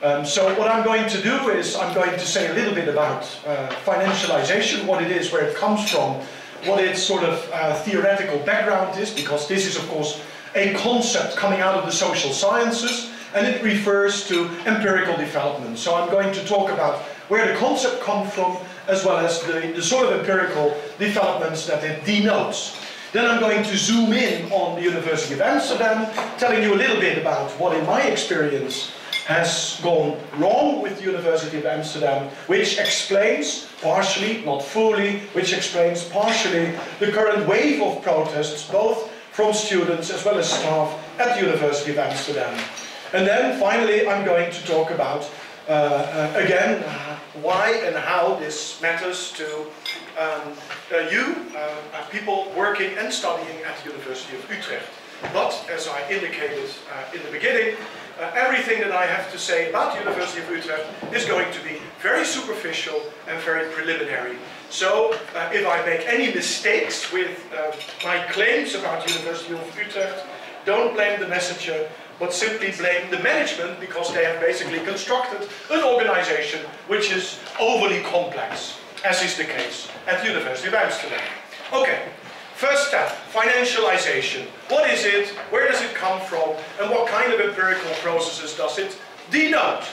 So what I'm going to do is I'm going to say a little bit about financialization, what it is, where it comes from, what its sort of theoretical background is, because this is of course a concept coming out of the social sciences, and it refers to empirical development. So I'm going to talk about where the concept comes from, as well as the sort of empirical developments that it denotes. Then I'm going to zoom in on the University of Amsterdam, telling you a little bit about what in my experience has gone wrong with the University of Amsterdam, which explains partially, not fully, which explains partially the current wave of protests, both from students as well as staff at the University of Amsterdam. And then finally I'm going to talk about again why and how this matters to people working and studying at the University of Utrecht. But as I indicated in the beginning, everything that I have to say about the University of Utrecht is going to be very superficial and very preliminary. So if I make any mistakes with my claims about the University of Utrecht, don't blame the messenger, but simply blame the management, because they have basically constructed an organization which is overly complex, as is the case at the University of Amsterdam. Okay. First step, financialization. What is it, where does it come from, and what kind of empirical processes does it denote?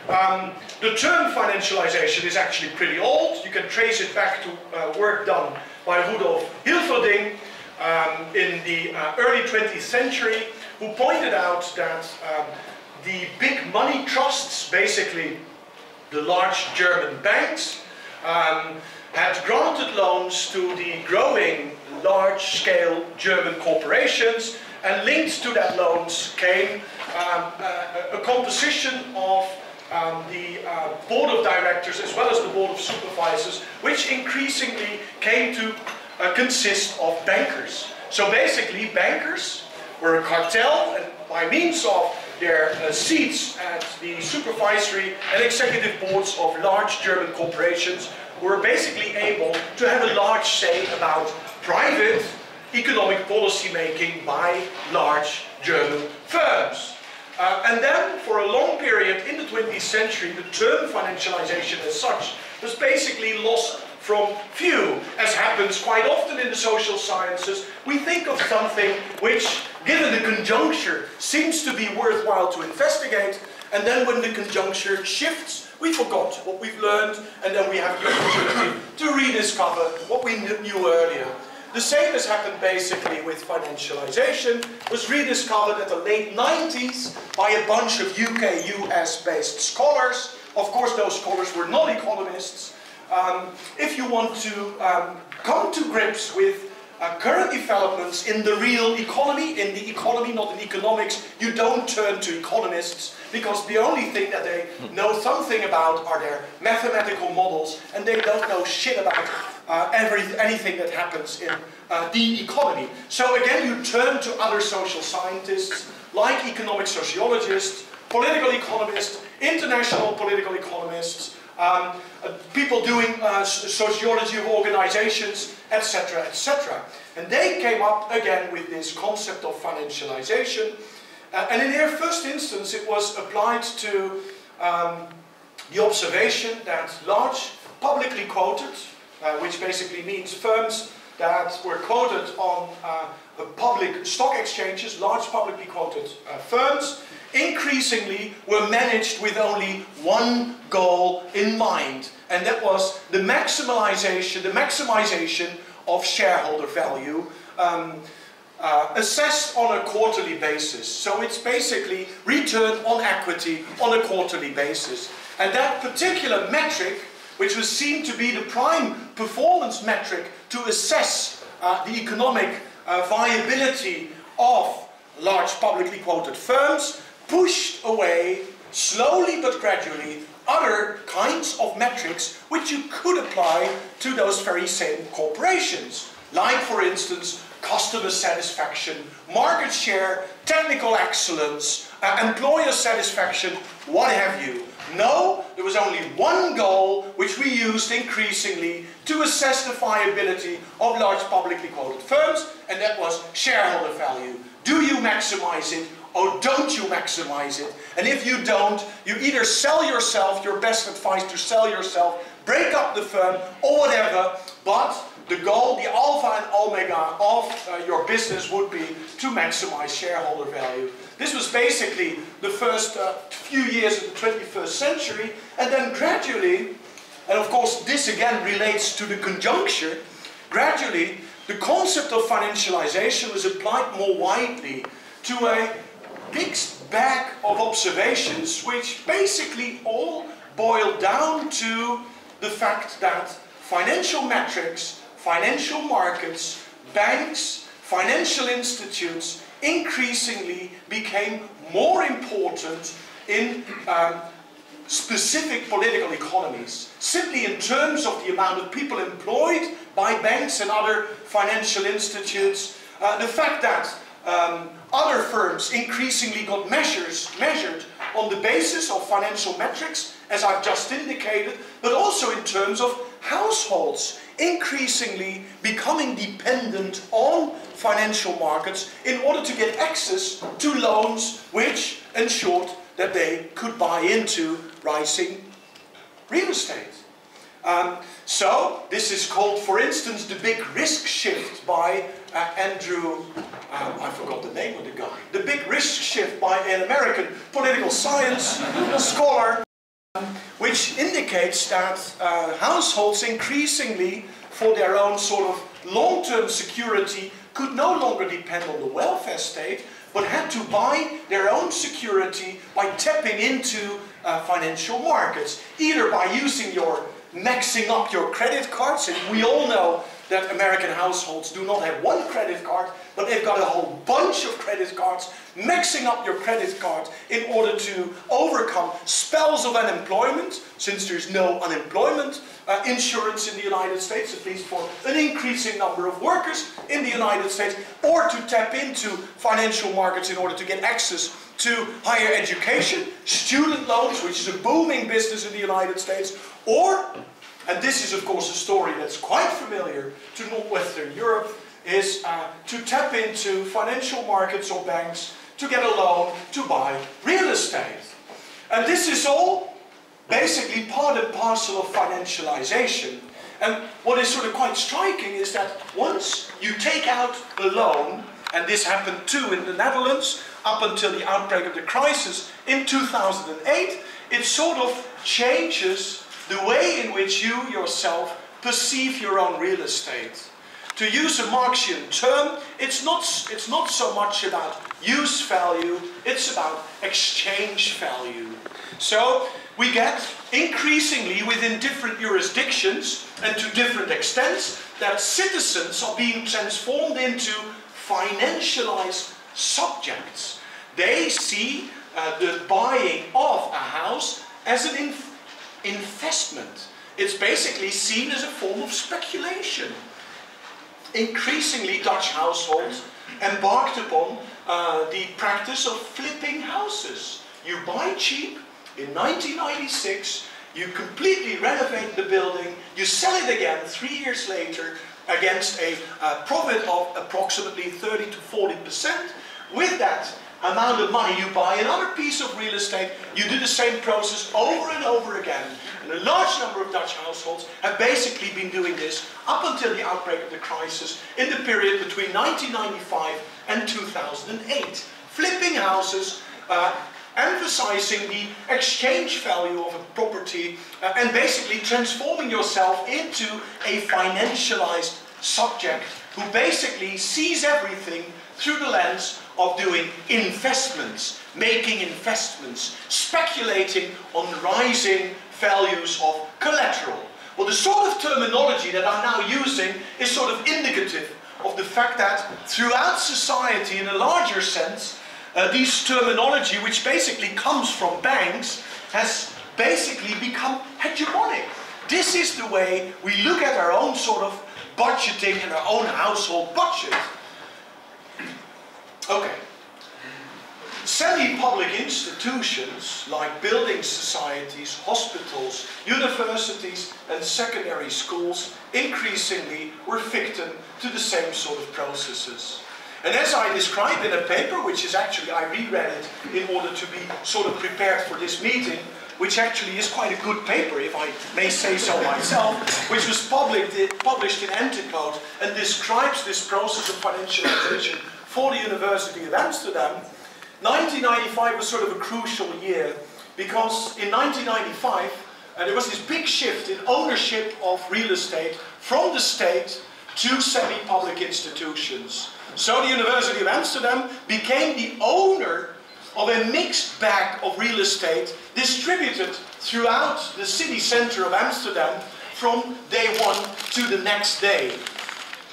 The term financialization is actually pretty old. You can trace it back to work done by Rudolf Hilferding in the early 20th century, who pointed out that the big money trusts, basically the large German banks, had granted loans to the growing large-scale German corporations, and linked to that loans came a composition of the board of directors as well as the board of supervisors, which increasingly came to consist of bankers. So basically bankers were a cartel, and by means of their seats at the supervisory and executive boards of large German corporations, were basically able to have a large say about private economic policy making by large German firms. And then for a long period in the 20th century, the term financialization as such was basically lost from view. As happens quite often in the social sciences, we think of something which, given the conjuncture, seems to be worthwhile to investigate, and then when the conjuncture shifts, we forgot what we've learned, and then we have the opportunity to rediscover what we knew earlier. The same has happened basically with financialization. It was rediscovered at the late 90s by a bunch of UK, US based scholars. Of course, those scholars were not economists. If you want to come to grips with current developments in the real economy, not in economics, you don't turn to economists, because the only thing that they know something about are their mathematical models, and they don't know shit about anything that happens in the economy. So again, you turn to other social scientists, like economic sociologists, political economists, international political economists, people doing sociology of organizations, etc., etc. And they came up again with this concept of financialization. And in their first instance, it was applied to the observation that large publicly quoted, which basically means firms that were quoted on public stock exchanges, large publicly quoted firms, increasingly were managed with only one goal in mind, and that was the maximization of shareholder value, assessed on a quarterly basis. So it's basically return on equity on a quarterly basis. And that particular metric, which was seen to be the prime performance metric to assess the economic viability of large publicly quoted firms, pushed away, slowly but gradually, other kinds of metrics which you could apply to those very same corporations. Like, for instance, customer satisfaction, market share, technical excellence, employer satisfaction, what have you. No, there was only one goal which we used increasingly to assess the viability of large publicly quoted firms, and that was shareholder value. Do you maximize it or don't you maximize it? And if you don't, you either sell yourself, your best advice to sell yourself, break up the firm, or whatever, but the goal, the alpha and omega of your business would be to maximize shareholder value. This was basically the first few years of the 21st century, and then gradually, and of course this again relates to the conjuncture, gradually the concept of financialization was applied more widely to a big bag of observations which basically all boil down to the fact that financial metrics, financial markets, banks, financial institutes increasingly became more important in specific political economies, simply in terms of the amount of people employed by banks and other financial institutes, the fact that other firms increasingly got measured on the basis of financial metrics, as I've just indicated, but also in terms of households increasingly becoming dependent on financial markets in order to get access to loans which ensured that they could buy into rising real estate. So this is called, for instance, the big risk shift by Andrew, I forgot the name of the guy, the big risk shift by an American political science scholar, which indicates that households increasingly, for their own sort of long-term security, could no longer depend on the welfare state, but had to buy their own security by tapping into financial markets, either by maxing up your credit cards, and we all know that American households do not have one credit card, but they've got a whole bunch of credit cards, maxing up your credit card in order to overcome spells of unemployment, since there's no unemployment insurance in the United States, at least for an increasing number of workers in the United States, or to tap into financial markets in order to get access to higher education, student loans, which is a booming business in the United States, or, and this is of course a story that's quite familiar to Northwestern Europe, is to tap into financial markets or banks to get a loan to buy real estate. And this is all basically part and parcel of financialization. And what is sort of quite striking is that once you take out a loan, and this happened too in the Netherlands up until the outbreak of the crisis in 2008, it sort of changes the way in which you yourself perceive your own real estate. To use a Marxian term, it's not so much about use value, it's about exchange value. So we get increasingly within different jurisdictions and to different extents that citizens are being transformed into financialized subjects. They see the buying of a house as an investment. It's basically seen as a form of speculation. Increasingly, Dutch households embarked upon the practice of flipping houses. You buy cheap in 1996, you completely renovate the building, you sell it again 3 years later against a profit of approximately 30 to 40%. With that amount of money, you buy another piece of real estate, you do the same process over and over again. And a large number of Dutch households have basically been doing this up until the outbreak of the crisis in the period between 1995 and 2008. Flipping houses, emphasizing the exchange value of a property and basically transforming yourself into a financialized subject who basically sees everything through the lens of doing investments, making investments, speculating on rising values of collateral. Well, the sort of terminology that I'm now using is sort of indicative of the fact that throughout society, in a larger sense, this terminology, which basically comes from banks, has basically become hegemonic. This is the way we look at our own sort of budgeting and our own household budget. Okay. Semi-public institutions like building societies, hospitals, universities and secondary schools increasingly were victim to the same sort of processes. And as I described in a paper, which is actually, I reread it in order to be sort of prepared for this meeting, which actually is quite a good paper, if I may say so myself, which was published in Antipodes and describes this process of financialization for the University of Amsterdam. 1995 was sort of a crucial year, because in 1995 there was this big shift in ownership of real estate from the state to semi-public institutions. So the University of Amsterdam became the owner of a mixed bag of real estate distributed throughout the city center of Amsterdam from day one to the next day.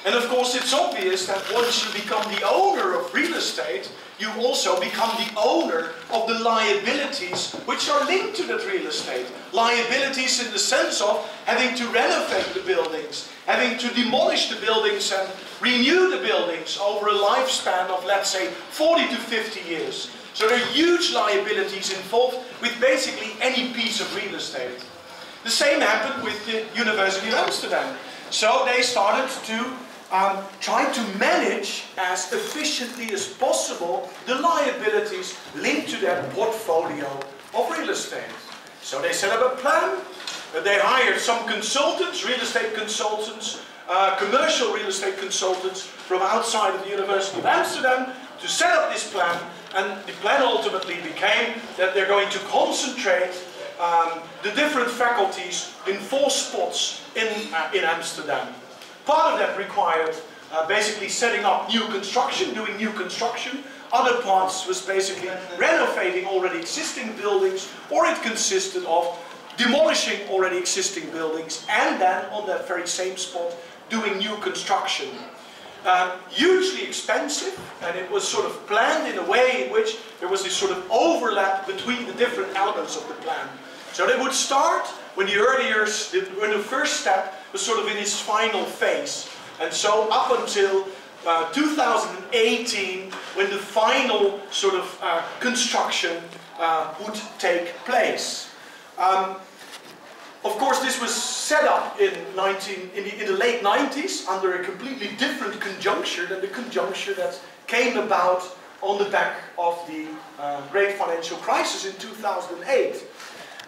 And of course it's obvious that once you become the owner of real estate, you also become the owner of the liabilities which are linked to that real estate. Liabilities in the sense of having to renovate the buildings, having to demolish the buildings and renew the buildings over a lifespan of, let's say, 40 to 50 years. So there are huge liabilities involved with basically any piece of real estate. The same happened with the University of Amsterdam. So they started to try to manage as efficiently as possible the liabilities linked to their portfolio of real estate. So they set up a plan. They hired some consultants, real estate consultants, commercial real estate consultants from outside of the University of Amsterdam to set up this plan. And the plan ultimately became that they're going to concentrate the different faculties in 4 spots in Amsterdam. Part of that required basically setting up new construction, doing new construction. Other parts was basically renovating already existing buildings, or it consisted of demolishing already existing buildings and then on that very same spot doing new construction. Hugely expensive, and it was sort of planned in a way in which there was this sort of overlap between the different elements of the plan. So they would start when the first step was sort of in its final phase. And so up until 2018, when the final sort of construction would take place. Of course, this was set up in the late 90s under a completely different conjuncture than the conjuncture that came about on the back of the great financial crisis in 2008.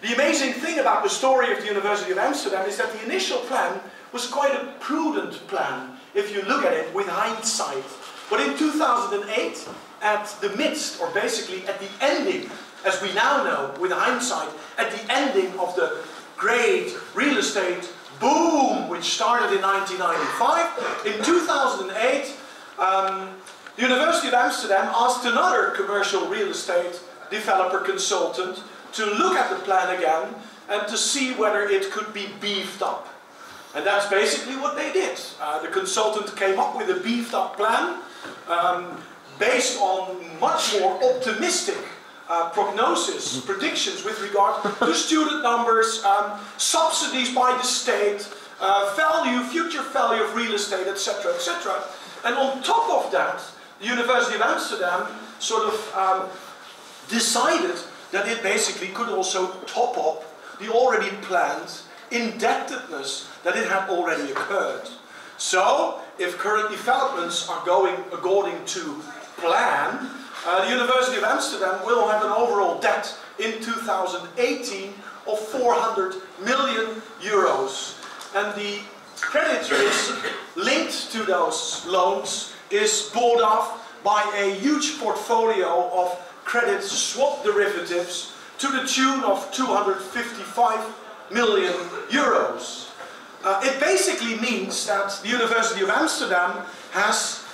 The amazing thing about the story of the University of Amsterdam is that the initial plan was quite a prudent plan, if you look at it with hindsight. But in 2008, at the midst, or basically at the ending, as we now know with hindsight, at the ending of the great real estate boom which started in 1995, in 2008, the University of Amsterdam asked another commercial real estate developer consultant to look at the plan again and to see whether it could be beefed up. And that's basically what they did. The consultant came up with a beefed up plan based on much more optimistic predictions with regard to student numbers, subsidies by the state, future value of real estate, etc., etc. And on top of that, the University of Amsterdam sort of decided that it basically could also top up the already planned indebtedness that it had already occurred. So, if current developments are going according to plan, the University of Amsterdam will have an overall debt in 2018 of 400 million euros. And the credit risk linked to those loans is bought off by a huge portfolio of credit swap derivatives to the tune of 255 million euros. It basically means that the University of Amsterdam has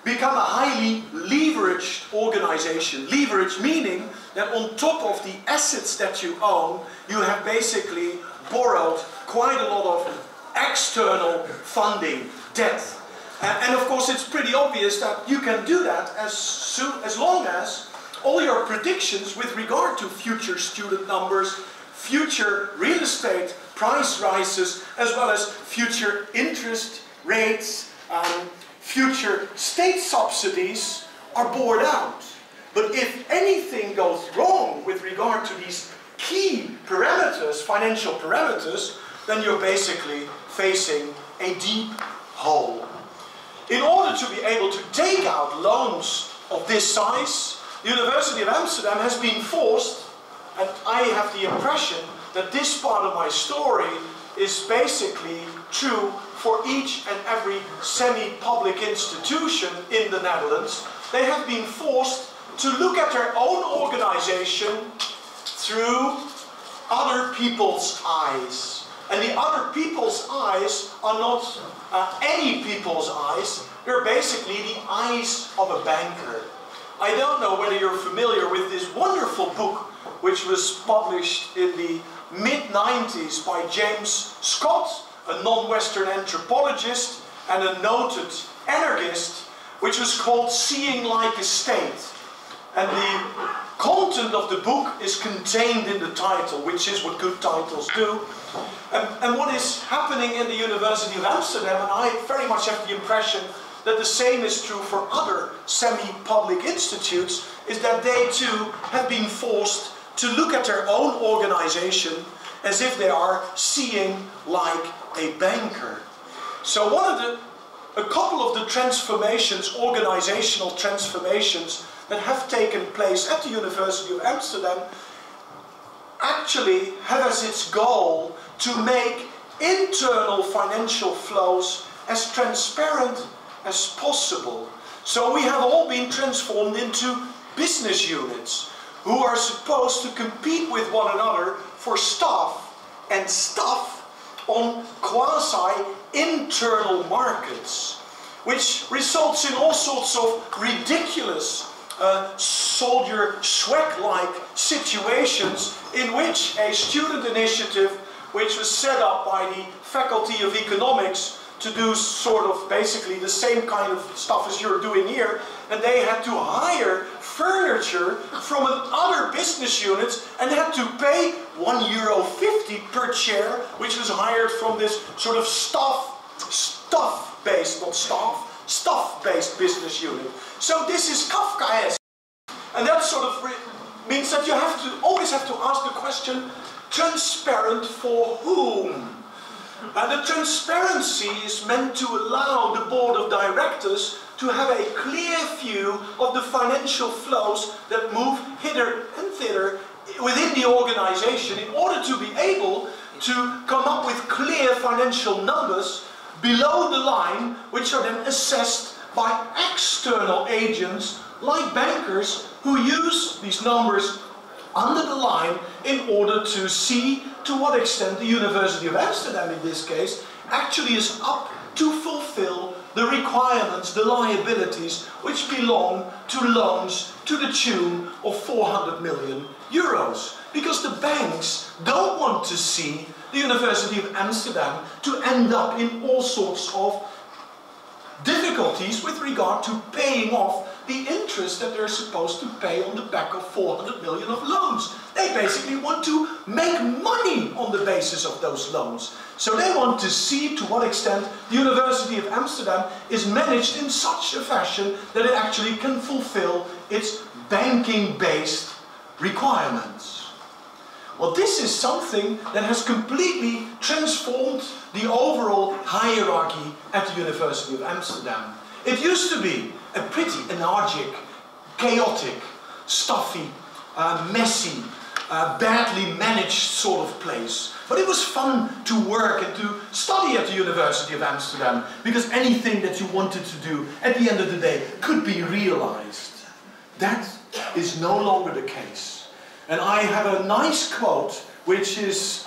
become a highly leveraged organization. Leverage meaning that on top of the assets that you own, you have basically borrowed quite a lot of external funding, debt. And of course it's pretty obvious that you can do that as long as all your predictions with regard to future student numbers, future real estate price rises, as well as future interest rates, future state subsidies are borne out. But if anything goes wrong with regard to these key parameters, financial parameters, then you're basically facing a deep hole. in order to be able to take out loans of this size, the University of Amsterdam has been forced, and I have the impression that this part of my story is basically true for each and every semi-public institution in the Netherlands. They have been forced to look at their own organization through other people's eyes. And the other people's eyes are not any people's eyes, they're basically the eyes of a banker. I don't know whether you're familiar with this wonderful book which was published in the mid-90s by James Scott, a non-Western anthropologist and a noted anarchist, which was called Seeing Like a State. And the content of the book is contained in the title, which is what good titles do. And what is happening in the University of Amsterdam, and I very much have the impression that the same is true for other semi-public institutes, is that they too have been forced to look at their own organization as if they are seeing like a banker. So a couple of the transformations, organizational transformations that have taken place at the University of Amsterdam actually have as its goal to make internal financial flows as transparent as possible. So we have all been transformed into business units who are supposed to compete with one another for stuff on quasi-internal markets, which results in all sorts of ridiculous soldier Schweck-like situations in which a student initiative which was set up by the Faculty of Economics to do sort of basically the same kind of stuff as you're doing here, and they had to hire furniture from other business units and had to pay €1.50 per chair, which was hired from this sort of stuff-based business unit. So this is Kafkaesque, and that sort of means that you always have to ask the question, transparent for whom? And the transparency is meant to allow the board of directors to have a clear view of the financial flows that move hither and thither within the organization in order to be able to come up with clear financial numbers below the line, which are then assessed by external agents like bankers who use these numbers under the line in order to see to what extent the University of Amsterdam in this case actually is up to fulfill the requirements, the liabilities which belong to loans to the tune of 400 million euros. Because the banks don't want to see the University of Amsterdam to end up in all sorts of difficulties with regard to paying off the interest that they're supposed to pay on the back of 400 million of loans. They basically want to make money on the basis of those loans. So they want to see to what extent the University of Amsterdam is managed in such a fashion that it actually can fulfill its banking-based requirements. Well, this is something that has completely transformed the overall hierarchy at the University of Amsterdam. It used to be a pretty anarchic, chaotic, stuffy, messy, badly managed sort of place. But it was fun to work and to study at the University of Amsterdam because anything that you wanted to do at the end of the day could be realized. That is no longer the case. And I have a nice quote which is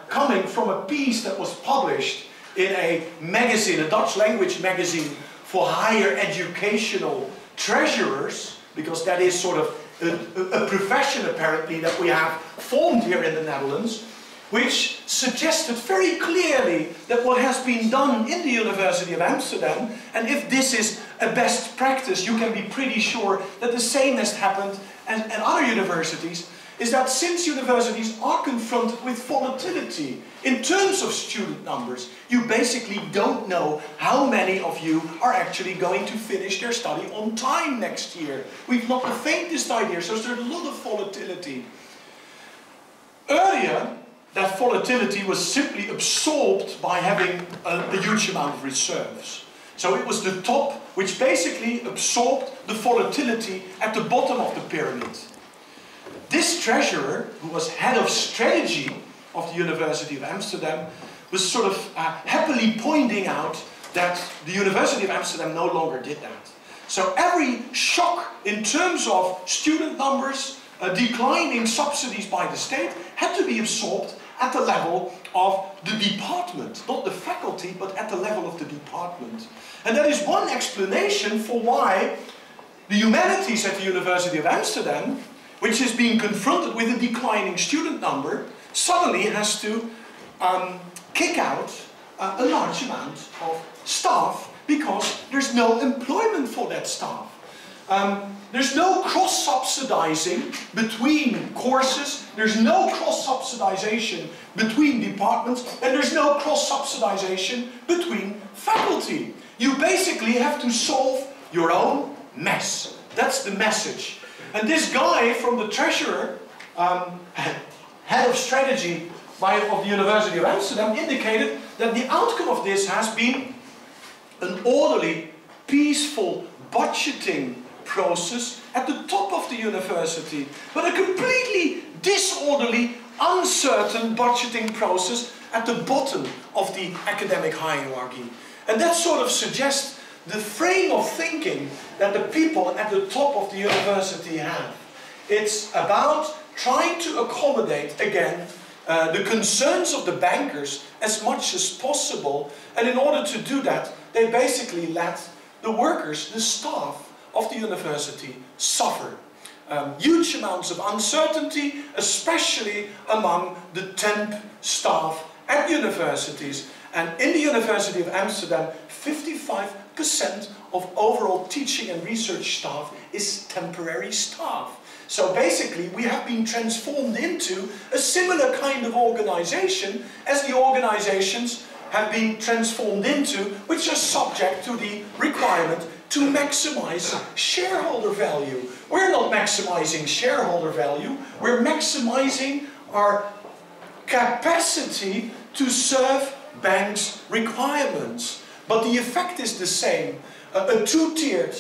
coming from a piece that was published in a magazine, a Dutch language magazine for higher educational treasurers, because that is sort of a profession apparently that we have formed here in the Netherlands, which suggested very clearly that what has been done in the University of Amsterdam, and if this is a best practice, you can be pretty sure that the same has happened at other universities, is that since universities are confronted with volatility in terms of student numbers, you basically don't know how many of you are actually going to finish their study on time next year. We've not the faintest idea, so there's a lot of volatility. Earlier, that volatility was simply absorbed by having a huge amount of reserves. So it was the top which basically absorbed the volatility at the bottom of the pyramid. This treasurer, who was head of strategy of the University of Amsterdam, was sort of happily pointing out that the University of Amsterdam no longer did that. So every shock in terms of student numbers, declining subsidies by the state, had to be absorbed at the level of the department. Not the faculty, but at the level of the department. And that is one explanation for why the humanities at the University of Amsterdam, which is being confronted with a declining student number, suddenly has to kick out a large amount of staff because there's no employment for that staff. There's no cross-subsidizing between courses, there's no cross-subsidization between departments, and there's no cross-subsidization between faculty. You basically have to solve your own mess. That's the message. And this guy from the treasurer, head of strategy of the University of Amsterdam, indicated that the outcome of this has been an orderly, peaceful budgeting process at the top of the university, but a completely disorderly, uncertain budgeting process at the bottom of the academic hierarchy. And that sort of suggests the frame of thinking that the people at the top of the university have. It's about trying to accommodate, again, the concerns of the bankers as much as possible, and in order to do that, they basically let the workers, the staff of the university, suffer. Huge amounts of uncertainty, especially among the temp staff at universities. And in the University of Amsterdam, 55% of overall teaching and research staff is temporary staff. So basically we have been transformed into a similar kind of organization as the organizations have been transformed into, which are subject to the requirement to maximize shareholder value. We're not maximizing shareholder value, we're maximizing our capacity to serve banks' requirements. But the effect is the same. A two-tiered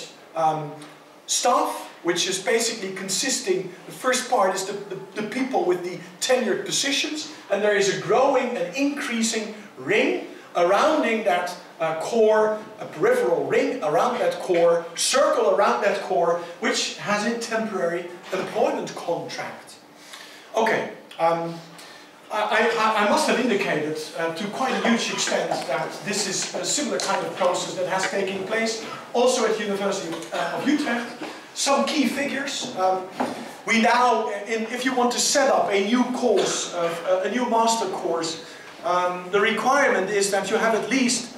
staff, which is basically consisting, the first part is the people with the tenured positions, and there is a growing and increasing ring surrounding that core, a peripheral ring around that core, circle around that core, which has a temporary employment contract. Okay, I must have indicated to quite a huge extent that this is a similar kind of process that has taken place also at the University of Utrecht. Some key figures. We now, if you want to set up a new course, a new master course, the requirement is that you have at least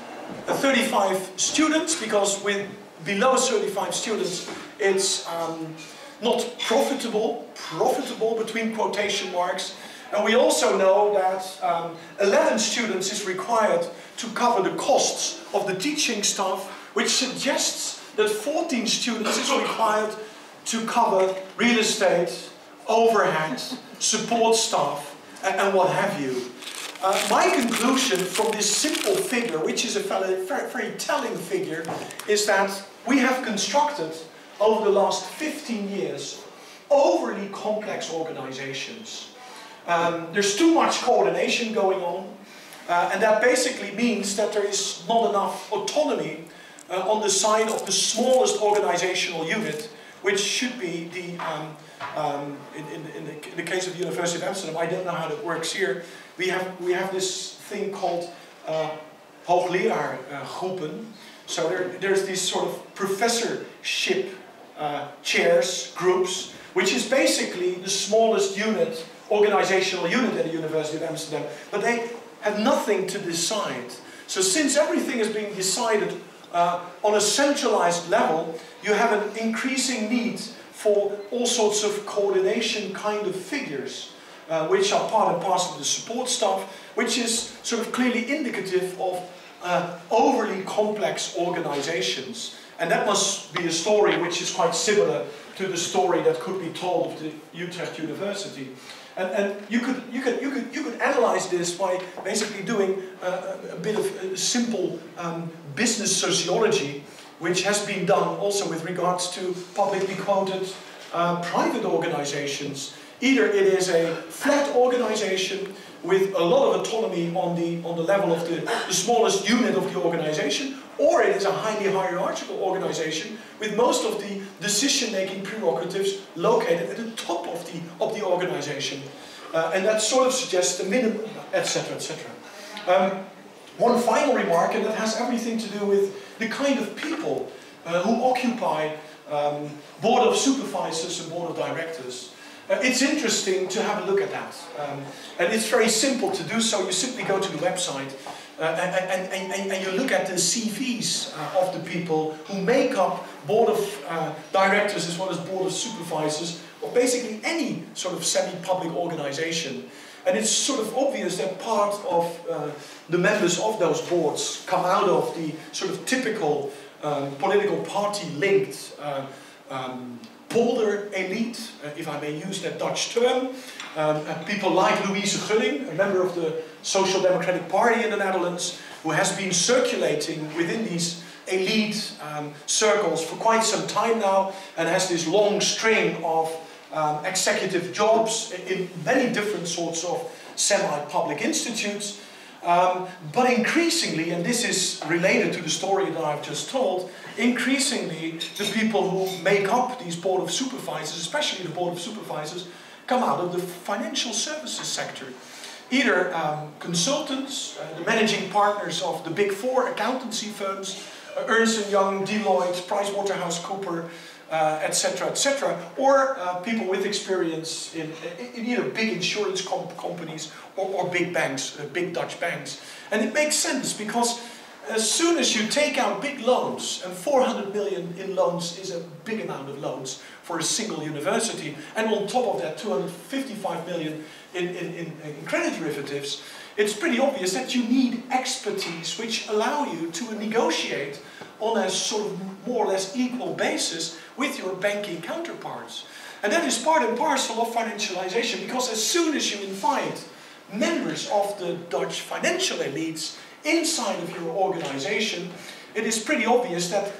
35 students, because with below 35 students it's not profitable between quotation marks. And we also know that 11 students is required to cover the costs of the teaching staff, which suggests that 14 students is required to cover real estate, overhead, support staff, and what have you. My conclusion from this simple figure, which is a very telling figure, is that we have constructed, over the last 15 years, overly complex organizations. There's too much coordination going on, and that basically means that there is not enough autonomy on the side of the smallest organizational unit, which should be the, in the case of the University of Amsterdam, I don't know how that works here, we have this thing called hoogleraargroepen. So there's these sort of professorship chairs, groups, which is basically the smallest unit, organizational unit at the University of Amsterdam, but they have nothing to decide. So since everything is being decided on a centralized level, you have an increasing need for all sorts of coordination kind of figures, which are part and parcel of the support staff, which is sort of clearly indicative of overly complex organizations. And that must be a story which is quite similar to the story that could be told of the Utrecht University. And you could analyze analyze this by basically doing a bit of simple business sociology, which has been done also with regards to publicly quoted private organizations. Either it is a flat organization with a lot of autonomy on the level of the smallest unit of the organization, or it is a highly hierarchical organization with most of the decision-making prerogatives located at the top of the organization. And that sort of suggests the minimum, etc., etc. One final remark, and that has everything to do with the kind of people who occupy board of supervisors and board of directors. It's interesting to have a look at that. And it's very simple to do so. You simply go to the website and you look at the CVs of the people who make up board of directors as well as board of supervisors of basically any sort of semi-public organization. And it's sort of obvious that part of the members of those boards come out of the sort of typical political party-linked polder elite, if I may use that Dutch term. People like Louise Gulling, a member of the Social Democratic Party in the Netherlands, who has been circulating within these elite circles for quite some time now, and has this long string of executive jobs in many different sorts of semi-public institutes. But increasingly, and this is related to the story that I've just told, increasingly the people who make up these board of supervisors, especially the board of supervisors, come out of the financial services sector. Either consultants, the managing partners of the big four accountancy firms, Ernst & Young, Deloitte, PricewaterhouseCoopers, etc., etc., or people with experience in either big insurance companies or big banks, big Dutch banks. And it makes sense because as soon as you take out big loans, and 400 million in loans is a big amount of loans for a single university, and on top of that 255 million in credit derivatives, it's pretty obvious that you need expertise which allow you to negotiate on a sort of more or less equal basis with your banking counterparts. And that is part and parcel of financialization, because as soon as you invite members of the Dutch financial elites inside of your organization, it is pretty obvious that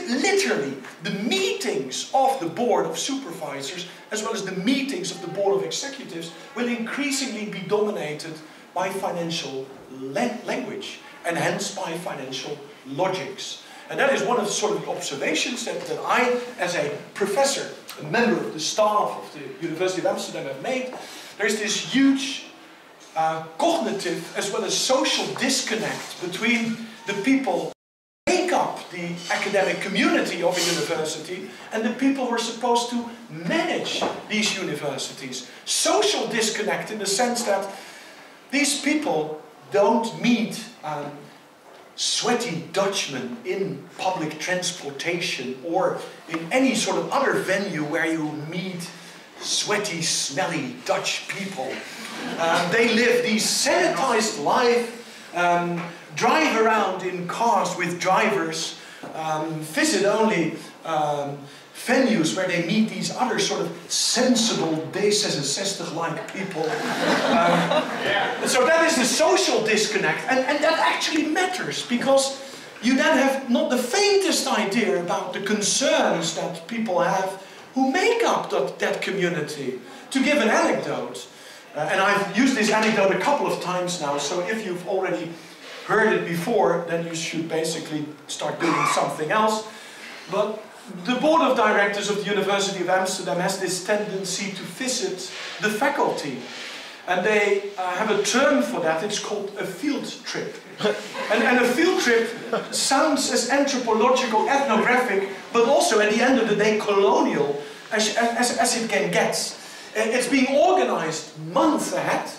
literally the meetings of the board of supervisors as well as the meetings of the board of executives will increasingly be dominated by financial language and hence by financial logics. And that is one of sort of the observations that I, as a professor, a member of the staff of the University of Amsterdam, have made. There's this huge cognitive as well as social disconnect between the people who make up the academic community of a university and the people who are supposed to manage these universities. Social disconnect in the sense that these people don't meet sweaty Dutchmen in public transportation or in any sort of other venue where you meet sweaty, smelly Dutch people. They live the sanitized life, drive around in cars with drivers, visit only venues where they meet these other sort of sensible D66-like people. So that is the social disconnect, and that actually matters, because you then have not the faintest idea about the concerns that people have who make up that community. To give an anecdote, and I've used this anecdote a couple of times now, so if you've already heard it before, then you should basically start doing something else. But the board of directors of the University of Amsterdam has this tendency to visit the faculty. And they have a term for that, it's called a field trip. And a field trip sounds as anthropological, ethnographic, but also at the end of the day colonial as it can get. It's being organized months ahead.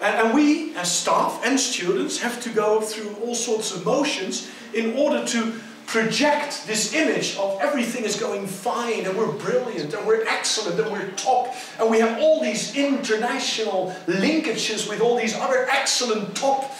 And we, as staff and students, have to go through all sorts of motions in order to project this image of everything is going fine and we're brilliant and we're excellent and we're top, and we have all these international linkages with all these other excellent top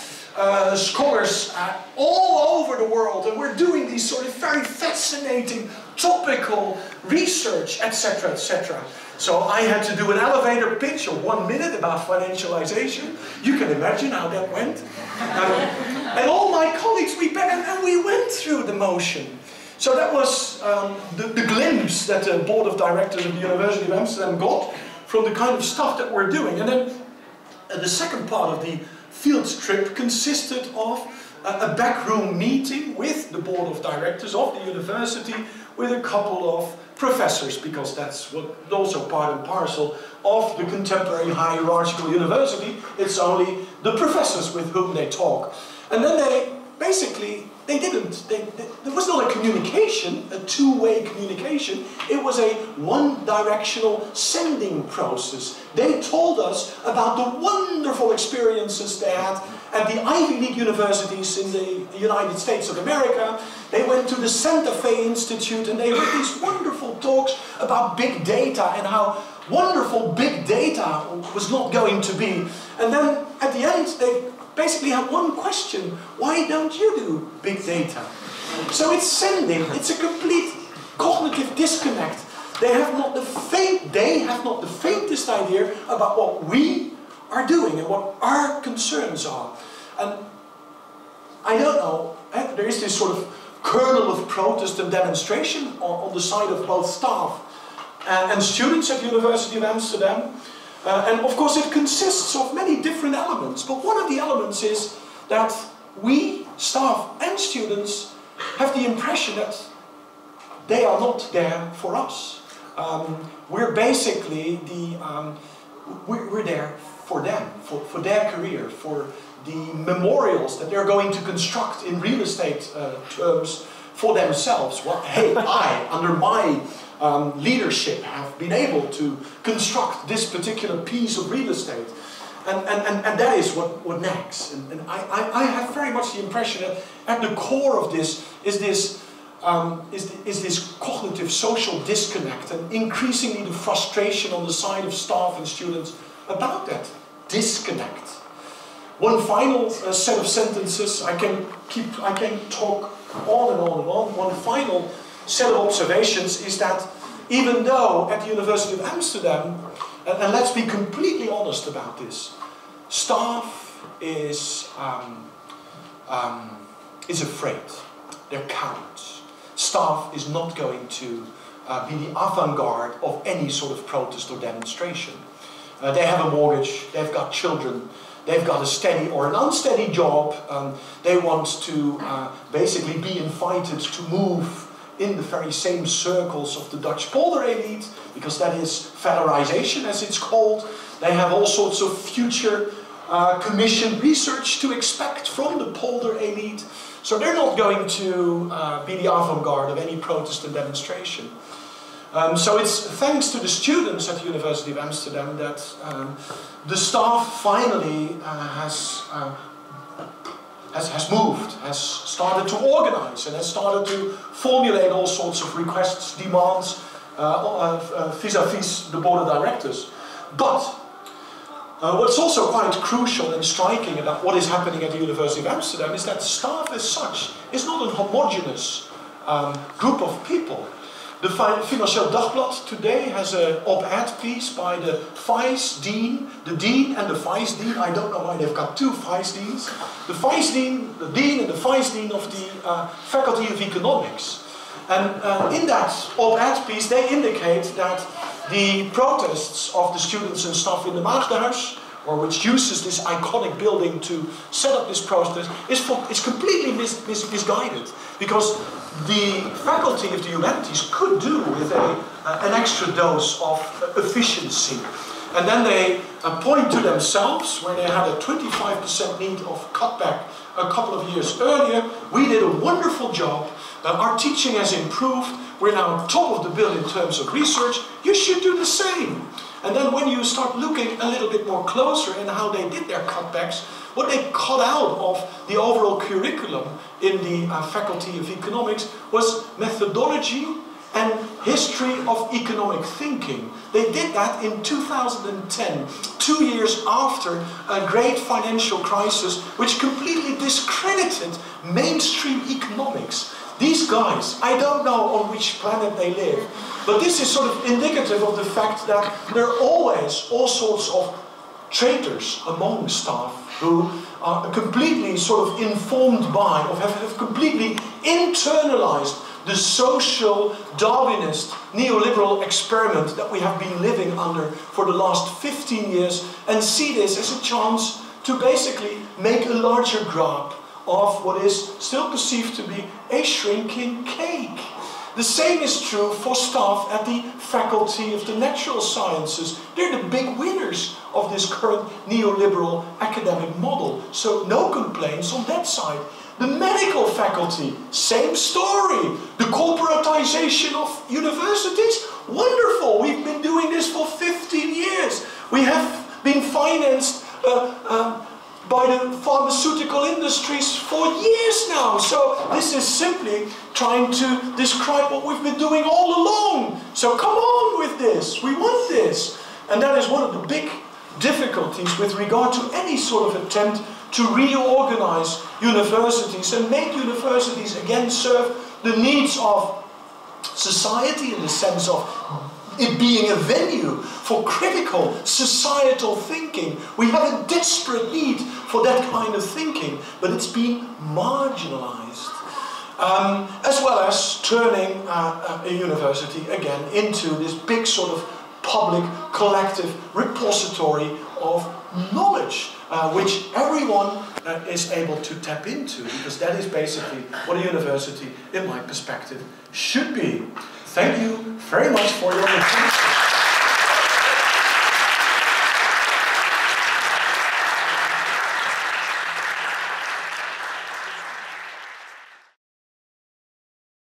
scholars all over the world, and we're doing these sort of very fascinating topical research, etc., etc. So I had to do an elevator pitch of 1 minute about financialization. You can imagine how that went. And all my colleagues, we went through the motion. So that was the glimpse that the board of directors of the University of Amsterdam got from the kind of stuff that we're doing. And then the second part of the field trip consisted of a backroom meeting with the board of directors of the university, with a couple of professors, because that's what also part and parcel of the contemporary hierarchical university. It's only the professors with whom they talk. And then they basically, there was not a communication, a two-way communication. It was a one-directional sending process. They told us about the wonderful experiences they had at the Ivy League universities in the United States of America. They went to the Santa Fe Institute and they heard these wonderful talks about big data and how wonderful big data was not going to be. And then at the end, they basically had one question: why don't you do big data? So it's sending, it's a complete cognitive disconnect. They have not the faintest idea about what we are doing and what our concerns are. And I don't know, there is this sort of kernel of protest and demonstration on the side of both staff and students at the University of Amsterdam. And of course it consists of many different elements, but one of the elements is that we, staff and students, have the impression that they are not there for us. We're basically we're there for them, for their career, for the memorials that they're going to construct in real estate terms for themselves. Well, hey, I, under my leadership, have been able to construct this particular piece of real estate. And that is what nags. And I have very much the impression that at the core of this is this cognitive social disconnect, and increasingly the frustration on the side of staff and students about that disconnect. One final set of sentences, I can talk on and on and on. One final set of observations is that even though at the University of Amsterdam, and let's be completely honest about this, staff is afraid. They're cowards. Staff is not going to be the avant-garde of any sort of protest or demonstration. They have a mortgage, they've got children, they've got a steady or an unsteady job. They want to basically be invited to move in the very same circles of the Dutch polder elite, because that is federalization as it's called. They have all sorts of future commissioned research to expect from the polder elite. So they're not going to be the avant-garde of any protest and demonstration. So it's thanks to the students at the University of Amsterdam that the staff finally has moved, has started to organize, and has started to formulate all sorts of requests, demands vis-à-vis the board of directors. But what's also quite crucial and striking about what is happening at the University of Amsterdam is that staff as such is not a homogeneous group of people. The Financieel Dagblad today has an op-ed piece by the vice-dean, the dean and the vice-dean. I don't know why they've got two vice-deans. The vice-dean, the dean and the vice-dean of the Faculty of Economics. And in that op-ed piece they indicate that the protests of the students and staff in the Maagdenhuis, or which uses this iconic building to set up this protest, is completely misguided. Because the Faculty of the Humanities could do with an extra dose of efficiency. And then they point to themselves, where they had a 25% need of cutback a couple of years earlier. We did a wonderful job. Our teaching has improved. We're now on top of the bill in terms of research. You should do the same. And then when you start looking a little bit more closer in how they did their cutbacks, what they cut out of the overall curriculum in the Faculty of Economics was methodology and history of economic thinking. They did that in 2010, 2 years after a great financial crisis which completely discredited mainstream economics. These guys, I don't know on which planet they live, but this is sort of indicative of the fact that there are always all sorts of traitors among staff who are completely sort of informed by, or have completely internalized the social Darwinist neoliberal experiment that we have been living under for the last 15 years, and see this as a chance to basically make a larger grab of what is still perceived to be a shrinking cake. The same is true for staff at the Faculty of the Natural Sciences. They're the big winners of this current neoliberal academic model. So no complaints on that side. The medical faculty, same story. The corporatization of universities, wonderful. We've been doing this for 15 years. We have been financed by the pharmaceutical industries for years now. So this is simply trying to describe what we've been doing all along. So come on with this, we want this. And that is one of the big difficulties with regard to any sort of attempt to reorganize universities and make universities again serve the needs of society, in the sense of it being a venue for critical societal thinking. We have a desperate need for that kind of thinking, but it's being marginalized. As well as turning a university again into this big sort of public, collective repository of knowledge, which everyone is able to tap into, because that is basically what a university, in my perspective, should be. Thank you very much for your attention.